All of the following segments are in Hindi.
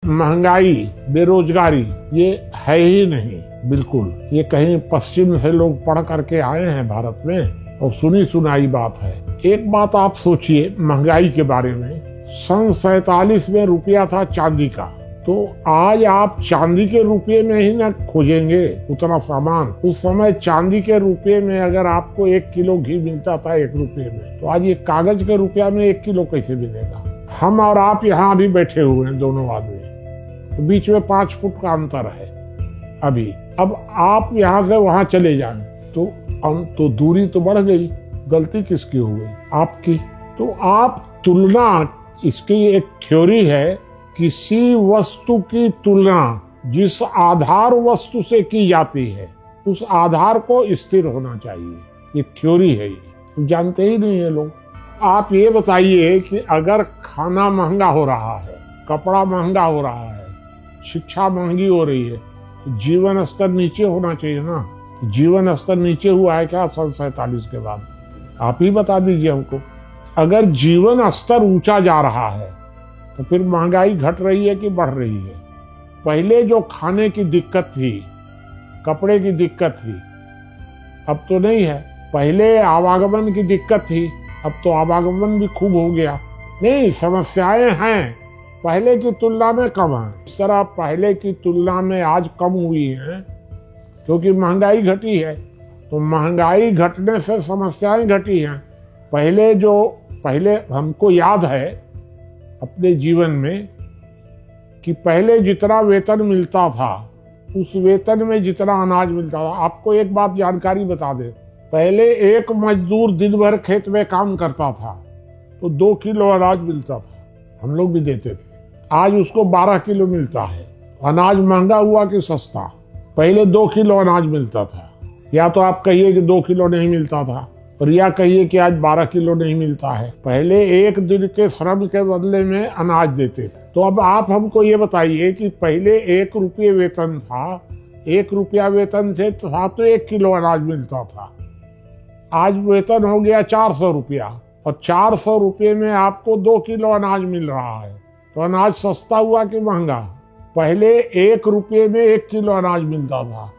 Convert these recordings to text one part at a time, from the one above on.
महंगाई, बेरोजगारी ये है ही नहीं, बिल्कुल। ये कहीं पश्चिम से लोग पढ़ करके आए हैं भारत में और सुनी सुनाई बात है। एक बात आप सोचिए महंगाई के बारे में, सन 47 में रुपया था चांदी का, तो आज आप चांदी के रुपये में ही ना खोजेंगे उतना सामान। उस समय चांदी के रुपये में अगर आपको 1 किलो घी मिलता था 1 रुपये में, तो आज ये कागज के रुपया में 1 किलो कैसे मिलेगा। हम और आप यहाँ अभी बैठे हुए हैं दोनों आदमी, तो बीच में 5 फुट का अंतर है अभी। अब आप यहाँ से वहां चले जाएं तो दूरी तो बढ़ गई। गलती किसकी हो गई? आपकी। तो आप तुलना, इसकी एक थ्योरी है, किसी वस्तु की तुलना जिस आधार वस्तु से की जाती है उस आधार को स्थिर होना चाहिए। ये थ्योरी है, ये जानते ही नहीं है लोग। आप ये बताइए कि अगर खाना महंगा हो रहा है, कपड़ा महंगा हो रहा है, शिक्षा महंगी हो रही है, तो जीवन स्तर नीचे होना चाहिए ना। जीवन स्तर नीचे हुआ है क्या सन 47 के बाद? आप ही बता दीजिए हमको। अगर जीवन स्तर ऊंचा जा रहा है तो फिर महंगाई घट रही है कि बढ़ रही है? पहले जो खाने की दिक्कत थी, कपड़े की दिक्कत थी, अब तो नहीं है। पहले आवागमन की दिक्कत थी, अब तो आवागमन भी खूब हो गया। नहीं, समस्याएं हैं, पहले की तुलना में कम है। इस तरह पहले की तुलना में आज कम हुई है क्योंकि महंगाई घटी है। तो महंगाई घटने से समस्याएं घटी हैं। पहले हमको याद है अपने जीवन में कि पहले जितना वेतन मिलता था उस वेतन में जितना अनाज मिलता था। आपको एक बात जानकारी बता दे, पहले एक मजदूर दिन भर खेत में काम करता था तो 2 किलो अनाज मिलता था, हम लोग भी देते थे। आज उसको 12 किलो मिलता है। अनाज महंगा हुआ कि सस्ता? पहले 2 किलो अनाज मिलता था। या तो आप कहिए कि 2 किलो नहीं मिलता था, और या कहिए कि आज 12 किलो नहीं मिलता है। पहले एक दिन के श्रम के बदले में अनाज देते थे। तो अब आप हमको ये बताइए कि पहले 1 रुपये वेतन था, 1 रुपया वेतन से था तो 1 किलो अनाज मिलता था। आज वेतन हो गया 400 रुपया, और 400 रुपये में आपको 2 किलो अनाज मिल रहा है। तो अनाज सस्ता हुआ कि महंगा? पहले 1 रुपये में 1 किलो अनाज मिलता था,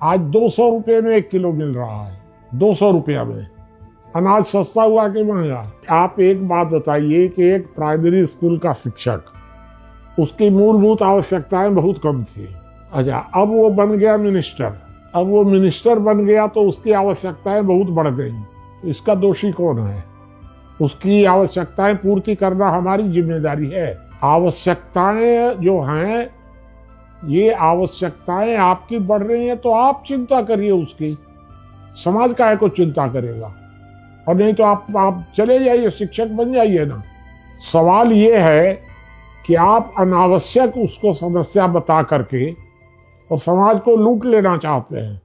आज 200 रुपये में 1 किलो मिल रहा है। 200 रुपया में अनाज सस्ता हुआ कि महंगा? आप एक बात बताइए कि एक प्राइमरी स्कूल का शिक्षक, उसकी मूलभूत आवश्यकताएं बहुत कम थी। अच्छा, अब वो बन गया मिनिस्टर। अब वो मिनिस्टर बन गया तो उसकी आवश्यकताएं बहुत बढ़ गई। तो इसका दोषी कौन है? उसकी आवश्यकताएं पूर्ति करना हमारी जिम्मेदारी है। आवश्यकताएं जो हैं, ये आवश्यकताएं आपकी बढ़ रही हैं तो आप चिंता करिए उसकी। समाज काहे को चिंता करेगा? और नहीं तो आप चले जाइए, शिक्षक बन जाइए ना। सवाल ये है कि आप अनावश्यक उसको समस्या बता करके और समाज को लूट लेना चाहते हैं।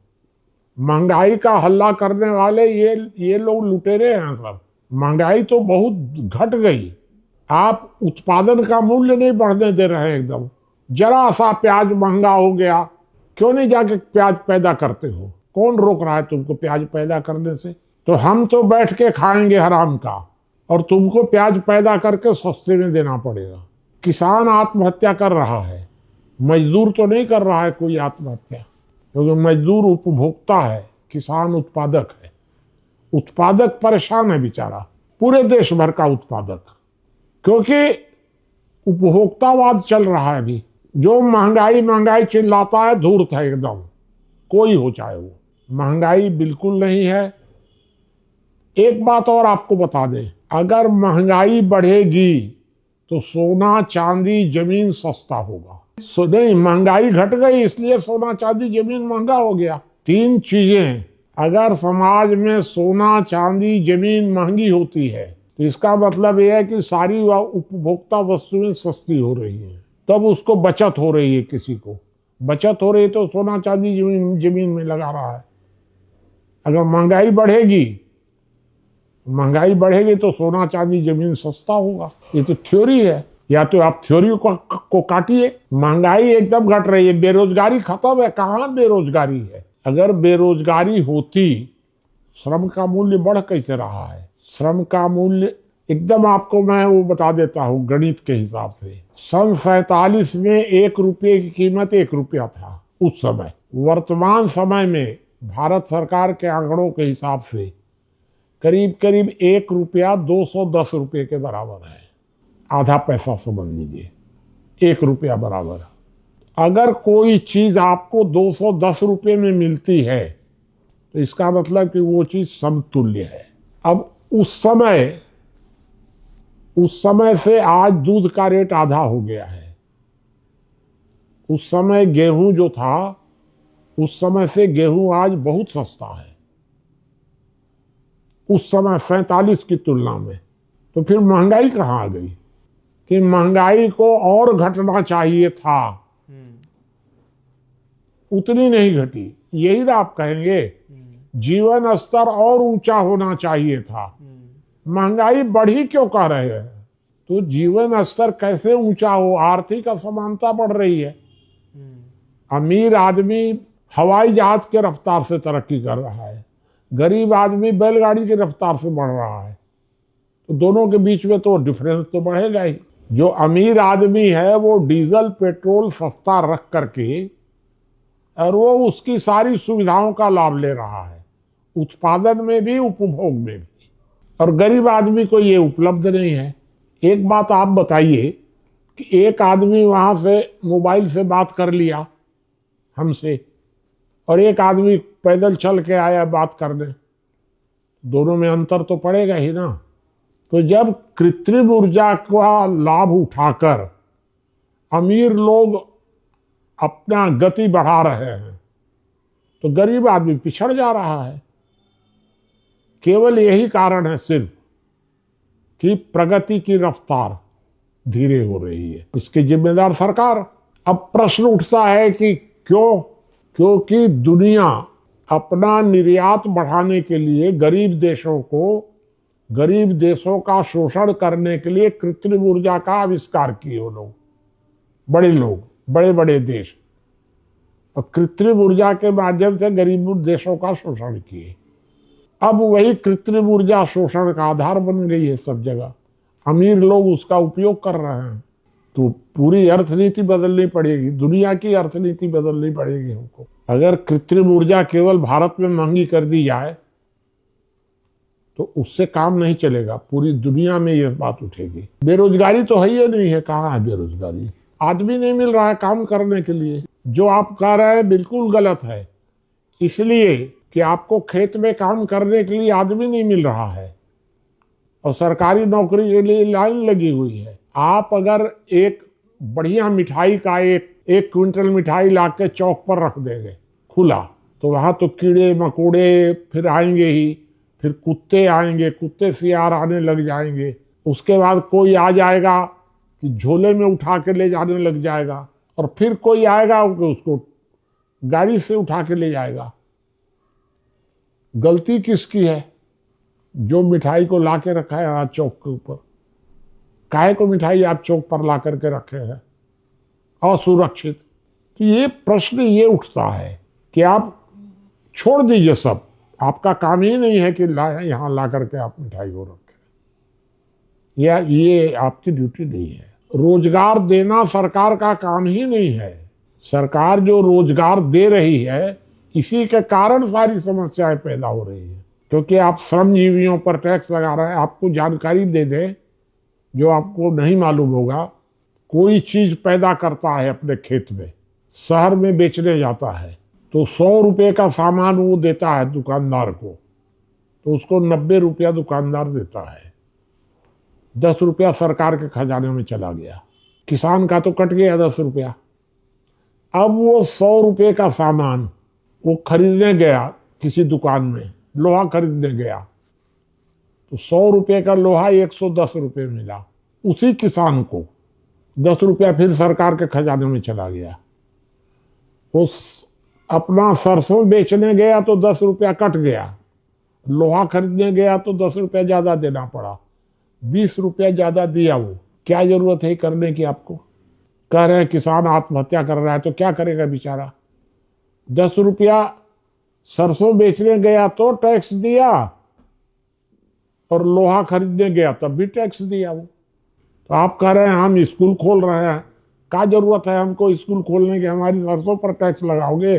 महंगाई का हल्ला करने वाले ये लोग लुटेरे हैं सब। महंगाई तो बहुत घट गई। आप उत्पादन का मूल्य नहीं बढ़ने दे रहे हैं एकदम। जरा सा प्याज महंगा हो गया, क्यों नहीं जाके प्याज पैदा करते हो? कौन रोक रहा है तुमको प्याज पैदा करने से? तो हम तो बैठ के खाएंगे हराम का, और तुमको प्याज पैदा करके सस्ते में देना पड़ेगा। किसान आत्महत्या कर रहा है, मजदूर तो नहीं कर रहा है कोई आत्महत्या, क्योंकि मजदूर उपभोक्ता है, किसान उत्पादक है। उत्पादक परेशान है बेचारा, पूरे देश भर का उत्पादक, क्योंकि उपभोक्तावाद चल रहा है अभी। जो महंगाई चिल्लाता है धूर्त है एकदम, कोई हो चाहे वो। महंगाई बिल्कुल नहीं है। एक बात और आपको बता दें, अगर महंगाई बढ़ेगी तो सोना चांदी जमीन सस्ता होगा। नहीं, महंगाई घट गई इसलिए सोना चांदी जमीन महंगा हो गया। 3 चीजें, अगर समाज में सोना चांदी जमीन महंगी होती है तो इसका मतलब यह है कि सारी उपभोक्ता वस्तुएं सस्ती हो रही हैं, तब उसको बचत हो रही है। किसी को बचत हो रही है तो सोना चांदी जमीन में लगा रहा है। अगर महंगाई बढ़ेगी तो सोना चांदी जमीन सस्ता होगा। ये तो थ्योरी है। या तो आप थ्योरी को काटिए। महंगाई एकदम घट रही है, बेरोजगारी खत्म है। कहाँ बेरोजगारी है? अगर बेरोजगारी होती, श्रम का मूल्य बढ़ कैसे रहा है? श्रम का मूल्य एकदम आपको मैं वो बता देता हूँ गणित के हिसाब से। सन 47 में 1 रुपये की कीमत 1 रुपया था उस समय। वर्तमान समय में भारत सरकार के आंकड़ों के हिसाब से करीब करीब 1 रुपया 210 रुपये के बराबर है। आधा पैसा समझ लीजिए, 1 रुपया बराबर। अगर कोई चीज आपको 210 रुपये में मिलती है तो इसका मतलब कि वो चीज समतुल्य है। अब उस समय से आज दूध का रेट आधा हो गया है। उस समय गेहूं जो था, उस समय से गेहूं आज बहुत सस्ता है, उस समय 47 की तुलना में। तो फिर महंगाई कहाँ आ गई कि महंगाई को और घटना चाहिए था, उतनी नहीं घटी। यही ना आप कहेंगे जीवन स्तर और ऊंचा होना चाहिए था। महंगाई बढ़ी क्यों कह रहे हैं? तो जीवन स्तर कैसे ऊंचा हो? आर्थिक असमानता बढ़ रही है। अमीर आदमी हवाई जहाज के रफ्तार से तरक्की कर रहा है, गरीब आदमी बैलगाड़ी की रफ्तार से बढ़ रहा है। तो दोनों के बीच में तो डिफरेंस तो बढ़ेगा ही। जो अमीर आदमी है वो डीजल पेट्रोल सस्ता रख करके और वो उसकी सारी सुविधाओं का लाभ ले रहा है, उत्पादन में भी उपभोग में भी। और गरीब आदमी को ये उपलब्ध नहीं है। एक बात आप बताइए कि एक आदमी वहां से मोबाइल से बात कर लिया हमसे और एक आदमी पैदल चल के आया बात करने, दोनों में अंतर तो पड़ेगा ही ना। तो जब कृत्रिम ऊर्जा का लाभ उठाकर अमीर लोग अपना गति बढ़ा रहे हैं तो गरीब आदमी पिछड़ जा रहा है। केवल यही कारण है सिर्फ कि प्रगति की रफ्तार धीरे हो रही है। इसके जिम्मेदार सरकार। अब प्रश्न उठता है कि क्यों? क्योंकि दुनिया अपना निर्यात बढ़ाने के लिए गरीब देशों का शोषण करने के लिए कृत्रिम ऊर्जा का आविष्कार किए वो लोग, बड़े बड़े देश, और कृत्रिम ऊर्जा के माध्यम से गरीब देशों का शोषण किए। अब वही कृत्रिम ऊर्जा शोषण का आधार बन गई है सब जगह। अमीर लोग उसका उपयोग कर रहे हैं। तो पूरी अर्थनीति बदलनी पड़ेगी, दुनिया की अर्थनीति बदलनी पड़ेगी हमको। अगर कृत्रिम ऊर्जा केवल भारत में महंगी कर दी जाए तो उससे काम नहीं चलेगा, पूरी दुनिया में यह बात उठेगी। बेरोजगारी तो है ही नहीं है। कहाँ है बेरोजगारी? आदमी नहीं मिल रहा है काम करने के लिए। जो आप कह रहे हैं बिल्कुल गलत है, इसलिए कि आपको खेत में काम करने के लिए आदमी नहीं मिल रहा है और सरकारी नौकरी के लिए लाइन लगी हुई है। आप अगर एक बढ़िया मिठाई का एक क्विंटल मिठाई लाके चौक पर रख देंगे खुला, तो वहां तो कीड़े मकोड़े फिर आएंगे ही, फिर कुत्ते आएंगे, कुत्ते सियार आने लग जाएंगे। उसके बाद कोई आ जाएगा कि झोले में उठा के ले जाने लग जाएगा, और फिर कोई आएगा कि उसको गाड़ी से उठा के ले जाएगा। गलती किसकी है? जो मिठाई को ला के रखा है आज चौक के ऊपर। काहे को मिठाई आप चौक पर ला करके रखे हैं असुरक्षित? तो ये प्रश्न ये उठता है कि आप छोड़ दीजिए सब, आपका काम ही नहीं है कि यहाँ ला करके आप मिठाई को रखें, या ये आपकी ड्यूटी नहीं है। रोजगार देना सरकार का काम ही नहीं है। सरकार जो रोजगार दे रही है इसी के कारण सारी समस्याएं पैदा हो रही है, क्योंकि आप श्रमजीवियों पर टैक्स लगा रहे हैं। आपको जानकारी दे दें जो आपको नहीं मालूम होगा, कोई चीज पैदा करता है अपने खेत में, शहर में बेचने जाता है तो 100 रुपये का सामान वो देता है दुकानदार को, तो उसको 90 रुपया दुकानदार देता है, 10 रुपया सरकार के खजाने में चला गया। किसान का तो कट गया 10 रुपया। अब वो 100 रुपये का सामान वो खरीदने गया किसी दुकान में, लोहा खरीदने गया तो 100 रुपये का लोहा 110 रुपये मिला। उसी किसान को 10 रुपया फिर सरकार के खजाने में चला गया। वो अपना सरसों बेचने गया तो 10 रुपया कट गया, लोहा खरीदने गया तो 10 रुपया ज्यादा देना पड़ा, 20 रुपया ज्यादा दिया। वो क्या जरूरत है करने की? आपको कह रहे हैं किसान आत्महत्या कर रहा है तो क्या करेगा बेचारा? 10 रुपया सरसों बेचने गया तो टैक्स दिया, और लोहा खरीदने गया तब भी टैक्स दिया वो। तो आप कह रहे हैं हम स्कूल खोल रहे हैं, क्या जरूरत है हमको स्कूल खोलने की, हमारी सरसों पर टैक्स लगाओगे।